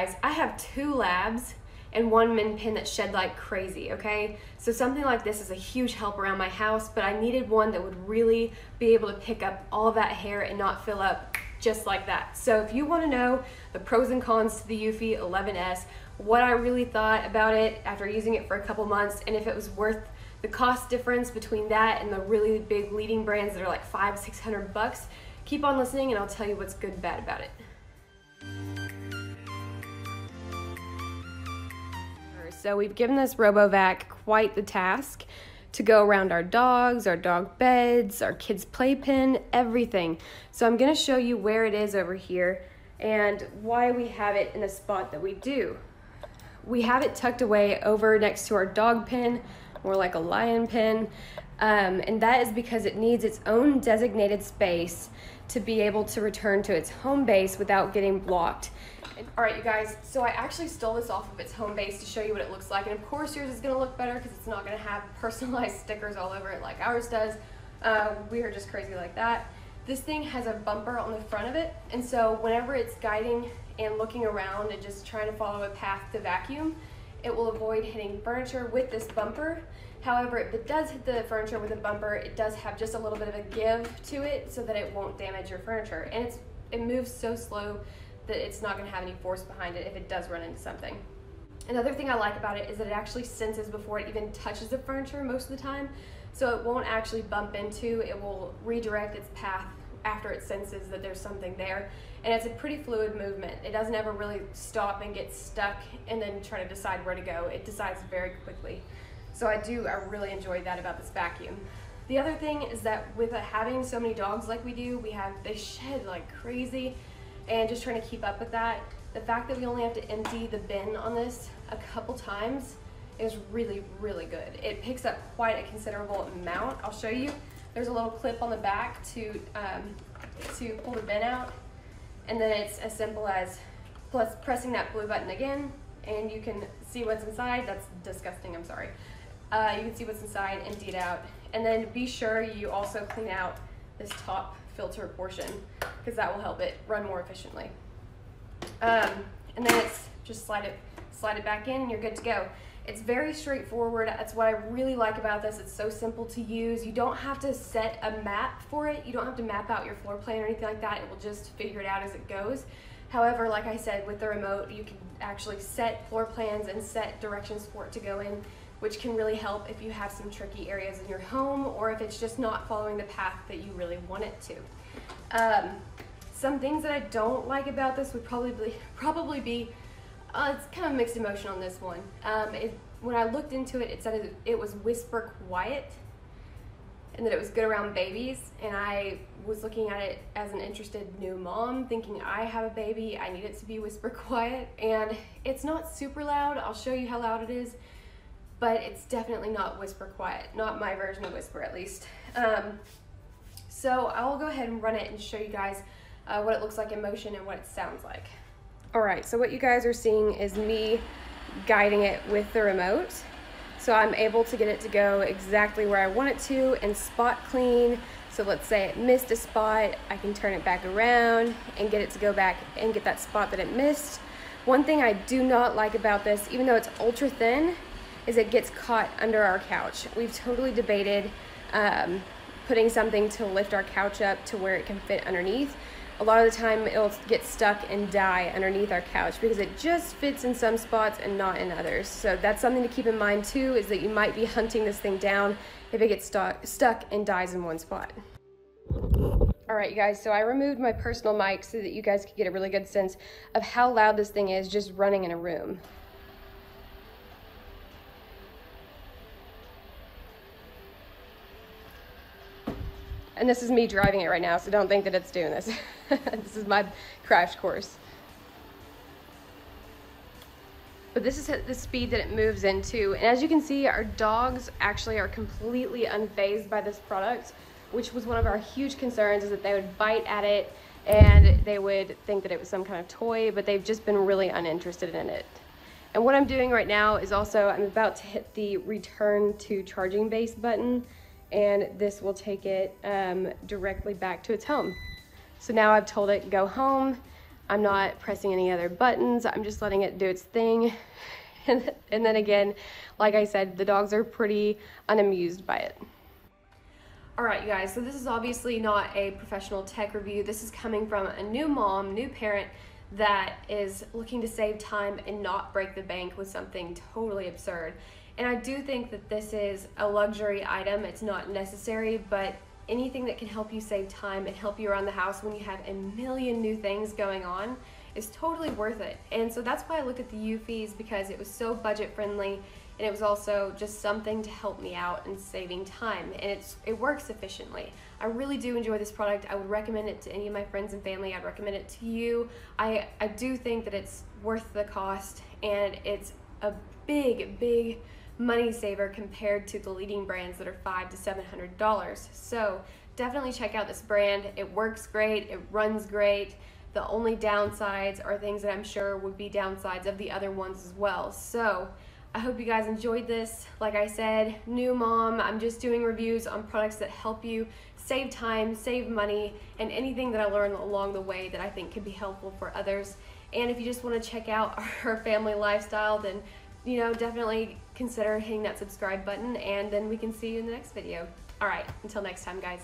guys, I have 2 labs and 1 min pin that shed like crazy, okay? So something like this is a huge help around my house, but I needed one that would really be able to pick up all that hair and not fill up just like that. So if you want to know the pros and cons to the Eufy 11S, what I really thought about it after using it for a couple months, and if it was worth the cost difference between that and the really big leading brands that are like $500-600 bucks, keep on listening and I'll tell you what's good and bad about it. So we've given this RoboVac quite the task to go around our dogs, our dog beds, our kids' playpen, everything. So I'm gonna show you where it is over here and why we have it in the spot that we do. We have it tucked away over next to our dog pen, more like a lion pen, and that is because it needs its own designated space to be able to return to its home base without getting blocked. All right, you guys, so I actually stole this off of its home base to show you what it looks like, and of course yours is gonna look better because it's not gonna have personalized stickers all over it like ours does. We are just crazy like that. This thing has a bumper on the front of it, and so whenever it's guiding and looking around and just trying to follow a path to vacuum, it will avoid hitting furniture with this bumper. However, if it does hit the furniture with a bumper, it does have just a little bit of a give to it so that it won't damage your furniture. And it moves so slow that it's not gonna have any force behind it if it does run into something. Another thing I like about it is that it actually senses before it even touches the furniture most of the time. So it won't actually bump into, it will redirect its path after it senses that there's something there. And it's a pretty fluid movement. It doesn't ever really stop and get stuck and then try to decide where to go. It decides very quickly. So I really enjoyed that about this vacuum. The other thing is that with having so many dogs like we do, they shed like crazy, and just trying to keep up with that, the fact that we only have to empty the bin on this a couple times is really, really good. It picks up quite a considerable amount. I'll show you. There's a little clip on the back to pull the bin out, and then it's as simple as pressing that blue button again, and you can see what's inside. That's disgusting, I'm sorry. You can see what's inside, empty it out, and then be sure you also clean out this top filter portion because that will help it run more efficiently. And then it's just slide it back in and you're good to go. It's very straightforward. That's what I really like about this. It's so simple to use. You don't have to set a map for it. You don't have to map out your floor plan or anything like that. It will just figure it out as it goes. However, like I said, with the remote, you can actually set floor plans and set directions for it to go in, which can really help if you have some tricky areas in your home or if it's just not following the path that you really want it to. Some things that I don't like about this would probably be, it's kind of mixed emotion on this one. When I looked into it, it said it was whisper quiet and that it was good around babies, and I was looking at it as an interested new mom thinking I have a baby, I need it to be whisper quiet, and it's not super loud. I'll show you how loud it is, but it's definitely not whisper quiet, not my version of whisper at least. So I'll go ahead and run it and show you guys what it looks like in motion and what it sounds like. All right, so what you guys are seeing is me guiding it with the remote. So I'm able to get it to go exactly where I want it to and spot clean. So let's say it missed a spot, I can turn it back around and get it to go back and get that spot that it missed. One thing I do not like about this, even though it's ultra thin, is it gets caught under our couch. We've totally debated putting something to lift our couch up to where it can fit underneath. A lot of the time it'll get stuck and die underneath our couch because it just fits in some spots and not in others. So that's something to keep in mind too, is that you might be hunting this thing down if it gets stuck and dies in one spot. All right, you guys, so I removed my personal mic so that you guys could get a really good sense of how loud this thing is just running in a room. And this is me driving it right now, so don't think that it's doing this. This is my crash course. But this is the speed that it moves into. And as you can see, our dogs actually are completely unfazed by this product, which was one of our huge concerns, is that they would bite at it and they would think that it was some kind of toy, but they've just been really uninterested in it. And what I'm doing right now is also, I'm about to hit the return to charging base button, and this will take it directly back to its home. So now I've told it go home. I'm not pressing any other buttons. I'm just letting it do its thing. And then again, like I said, the dogs are pretty unamused by it. All right, you guys, so this is obviously not a professional tech review. This is coming from a new mom, new parent that is looking to save time and not break the bank with something totally absurd. And I do think that this is a luxury item. It's not necessary, but anything that can help you save time and help you around the house when you have a million new things going on is totally worth it. And so that's why I looked at the Eufys, because it was so budget friendly, and it was also just something to help me out in saving time, and it works efficiently. I really do enjoy this product. I would recommend it to any of my friends and family. I'd recommend it to you. I do think that it's worth the cost, and it's a big money saver compared to the leading brands that are $500 to $700. So definitely check out this brand. It works great, it runs great. The only downsides are things that I'm sure would be downsides of the other ones as well. So I hope you guys enjoyed this. Like I said, new mom, I'm just doing reviews on products that help you save time, save money, and anything that I learned along the way that I think could be helpful for others. And if you just want to check out our family lifestyle, then definitely consider hitting that subscribe button, and then we can see you in the next video. All right, until next time, guys.